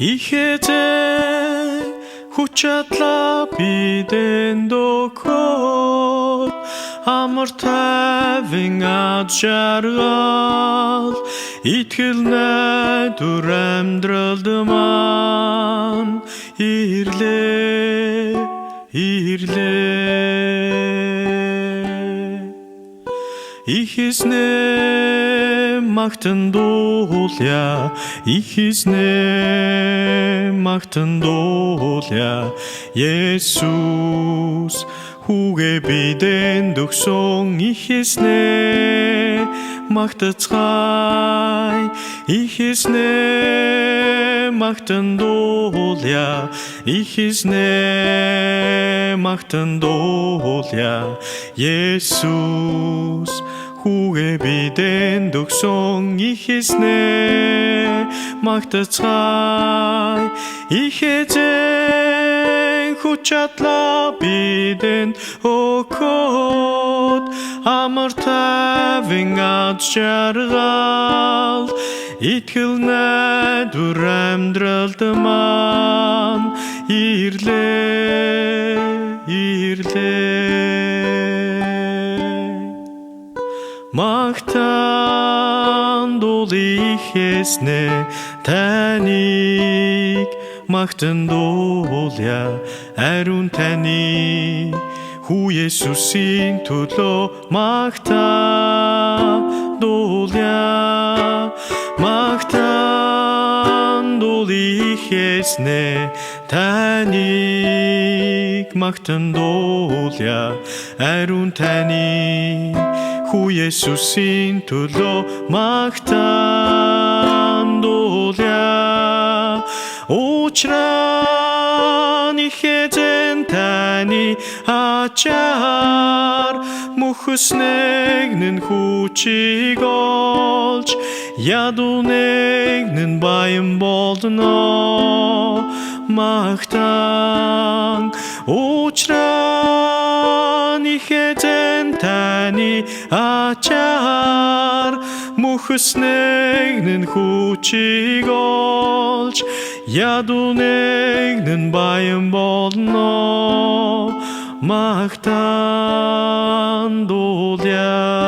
Ихээзээ хүч чадлаа бидэнд өгөөд амар тайван ад жаргал итгэл найдвар амьдралд маань ирлээ их эзнээ магтан дуулъя их эзнээ магтан дуулъя Есүс хүүгээ бидэнд өгсөн их эзнээ магтацгаая их эзнээ магтан дуулъя их эзнээ магтан дуулъя Есүс хүүгээ бидэнд өгсөн их эзнээ магтацгаая их эзэн хүч чадлаа бидэнд өгөөд амар тайван ад жаргал итгэл найдвар амьдралд маань ирлээ магтан дуулъя их эзнээ таныг магтан дуулъя ариун таны хүү Есүсийн төлөө магтан дуулъя магтан дуулъя их эзнээ таныг магтан дуулъя ариун таны хүү Есүсийн төлөө магтан дуулъя Учраа их эзэн таны ачаар мөхөснэгнэн хүчийг олж ядунэгнэн баян болдно магтан Учраа их эзэн таны ачаар мөхөснэгнэн хүчийг олж ядунэгнэн баян болно магтан дуулъя